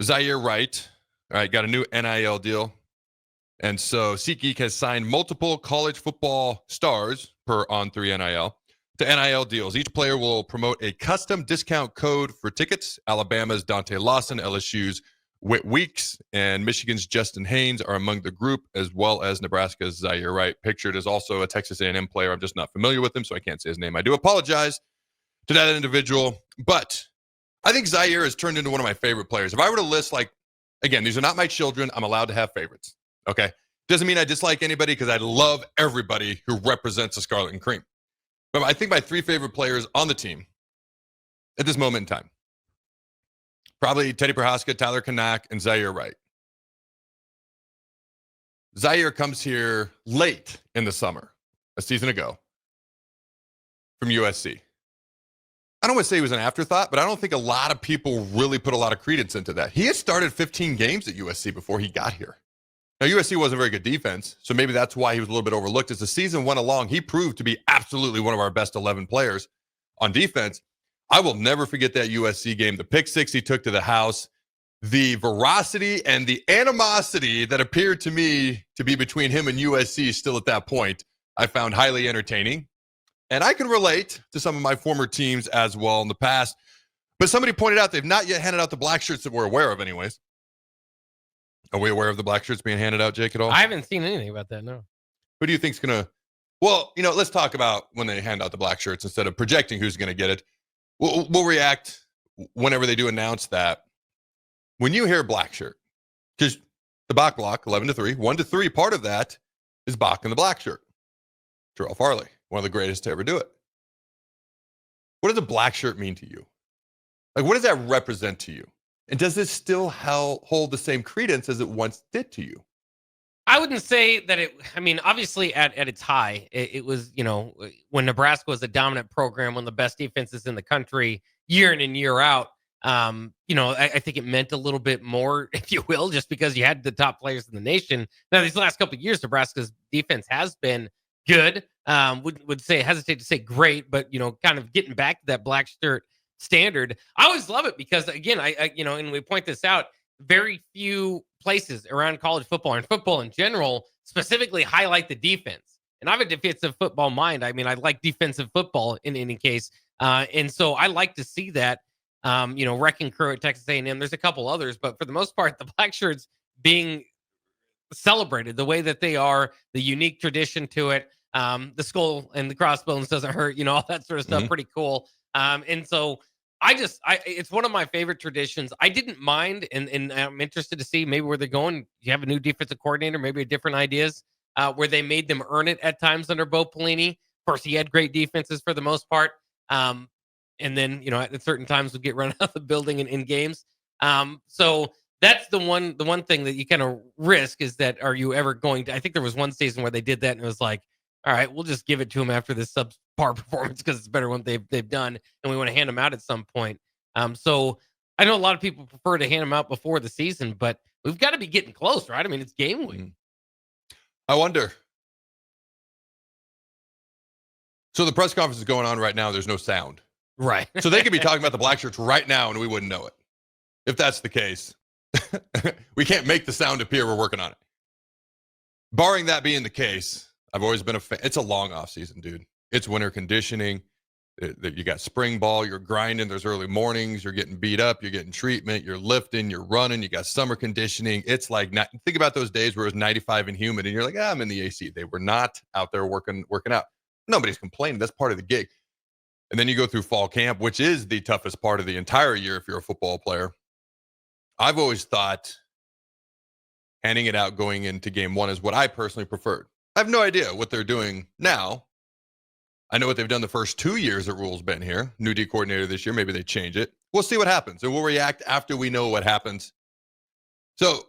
Zaire Wright, all right, got a new NIL deal. And so SeatGeek has signed multiple college football stars per On3 NIL to NIL deals. Each player will promote a custom discount code for tickets. Alabama's Dante Lawson, LSU's Whit Weeks, and Michigan's Justin Haynes are among the group, as well as Nebraska's Zaire Wright. Pictured as also a Texas A&M player. I'm just not familiar with him, so I can't say his name. I do apologize to that individual. But I think Zaire has turned into one of my favorite players. If I were to list, like, again, these are not my children. I'm allowed to have favorites. Okay. Doesn't mean I dislike anybody because I love everybody who represents the Scarlet and Cream. But I think my three favorite players on the team at this moment in time, probably Teddy Prohaska, Tyler Kanak, and Zaire Wright. Zaire comes here late in the summer, a season ago, from USC. I don't want to say he was an afterthought, but I don't think a lot of people really put a lot of credence into that. He had started 15 games at USC before he got here. Now, USC wasn't a very good defense, so maybe that's why he was a little bit overlooked. As the season went along, he proved to be absolutely one of our best 11 players on defense. I will never forget that USC game, the pick six he took to the house, the veracity and the animosity that appeared to me to be between him and USC still at that point, I found highly entertaining. And I can relate to some of my former teams as well in the past. But somebody pointed out they've not yet handed out the black shirts that we're aware of anyways. Are we aware of the black shirts being handed out, Jake, at all? I haven't seen anything about that, no. Who do you think's going to... Well, let's talk about when they hand out the black shirts instead of projecting who's going to get it. We'll react whenever they do announce that. When you hear black shirt, because the Bach block, 11-3, 1-3, part of that is Bach and the black shirt. Terrell Farley, one of the greatest to ever do it. What does a black shirt mean to you? Like, what does that represent to you? And does this still hold the same credence as it once did to you? I wouldn't say that obviously at its high, it was, when Nebraska was a dominant program, one of the best defenses in the country, year in and year out, I think it meant a little bit more, if you will, just because you had the top players in the nation. Now, these last couple of years, Nebraska's defense has been good. Hesitate to say great, but, kind of getting back to that black shirt standard. I always love it because, again, and we point this out, very few places around college football and football in general specifically highlight the defense. And I have a defensive football mind. I like defensive football in any case. And so I like to see that, Wrecking Crew at Texas A&M. There's a couple others, but for the most part, the black shirts being celebrated the way that they are, the unique tradition to it, the skull and the crossbones doesn't hurt, all that sort of stuff. Pretty cool. And so it's one of my favorite traditions. I didn't mind, and I'm interested to see maybe where they're going. You have a new defensive coordinator, maybe different ideas where they made them earn it at times under Bo Pelini. Of course, he had great defenses for the most part. And then, at certain times would get run out of the building in games. So that's the one thing that you kind of risk is that, are you ever going to, I think there was one season where they did that and it was like, all right, we'll just give it to them after this subpar performance because it's better one they've done, and we want to hand them out at some point. So I know a lot of people prefer to hand them out before the season, but we've got to be getting close, right? It's game week. I wonder. So the press conference is going on right now. There's no sound. Right. So they could be talking about the black shirts right now, and we wouldn't know it. If that's the case, we can't make the sound appear. We're working on it. Barring that being the case, I've always been a fan. It's a long off season, dude. It's winter conditioning. You got spring ball. You're grinding. There's early mornings. You're getting beat up. You're getting treatment. You're lifting. You're running. You got summer conditioning. It's like, think about those days where it was 95 and humid, and you're like, I'm in the AC. They were not out there working out. Nobody's complaining. That's part of the gig. And then you go through fall camp, which is the toughest part of the entire year if you're a football player. I've always thought handing it out going into game one is what I personally preferred. I have no idea what they're doing now. I know what they've done the first 2 years that Rule's been here. New D coordinator this year. Maybe they change it. We'll see what happens, and we'll react after we know what happens. So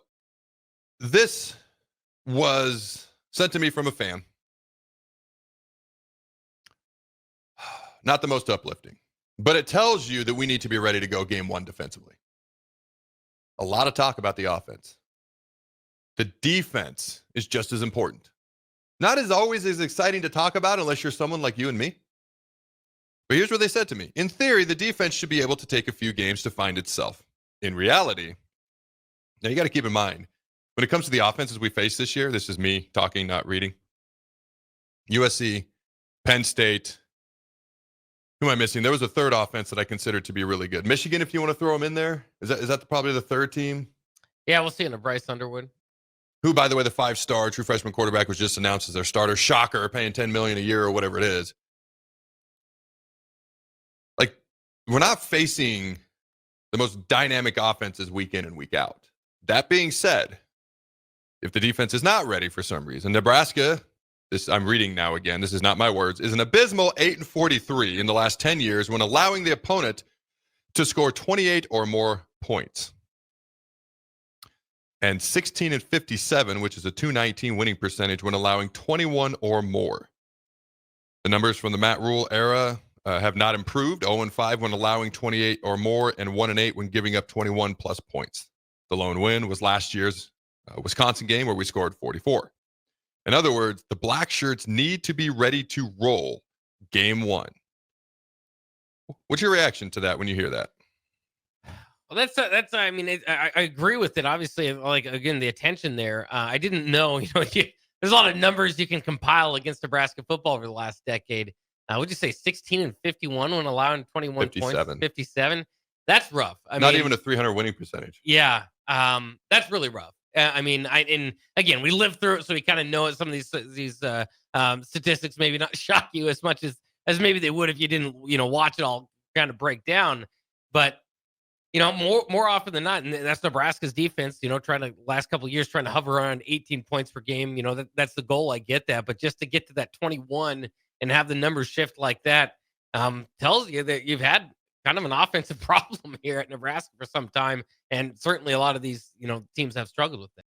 this was sent to me from a fan. Not the most uplifting, but it tells you that we need to be ready to go game one defensively. A lot of talk about the offense. The defense is just as important. Not as always as exciting to talk about unless you're someone like you and me. But here's what they said to me. In theory, the defense should be able to take a few games to find itself. In reality, Now, you got to keep in mind, when it comes to the offenses we face this year, this is me talking, not reading. USC, Penn State. Who am I missing? There was a third offense that I considered to be really good. Michigan, if you want to throw them in there. Is that probably the third team? Yeah, we'll see in a Bryce Underwood. Who, by the way, the 5-star true freshman quarterback was just announced as their starter. Shocker, paying $10 million a year or whatever it is. Like, we're not facing the most dynamic offenses week in and week out. That being said, if the defense is not ready for some reason, Nebraska, this I'm reading now again, this is not my words, is an abysmal 8-43 in the last 10 years when allowing the opponent to score 28 or more points. And 16-57, which is a .219 winning percentage when allowing 21 or more. The numbers from the Matt Rule era have not improved. 0-5 when allowing 28 or more, and 1-8 when giving up 21 plus points. The lone win was last year's Wisconsin game where we scored 44. In other words, the Blackshirts need to be ready to roll game one. What's your reaction to that when you hear that? Well, that's. I mean, I agree with it. Obviously, like again, the attention there. I didn't know. There's a lot of numbers you can compile against Nebraska football over the last decade. Would you say 16-51 when allowing 21 57. points? 57. That's rough. Not even a 300 winning percentage. Yeah, that's really rough. And again, we lived through it, so we kind of know it. Some of these statistics maybe not shock you as much as maybe they would if you didn't watch it all kind of break down, but. More often than not, and that's Nebraska's defense, trying to last couple of years, trying to hover around 18 points per game. That's the goal. I get that. But just to get to that 21 and have the numbers shift like that tells you that you've had kind of an offensive problem here at Nebraska for some time. And certainly a lot of these, teams have struggled with that.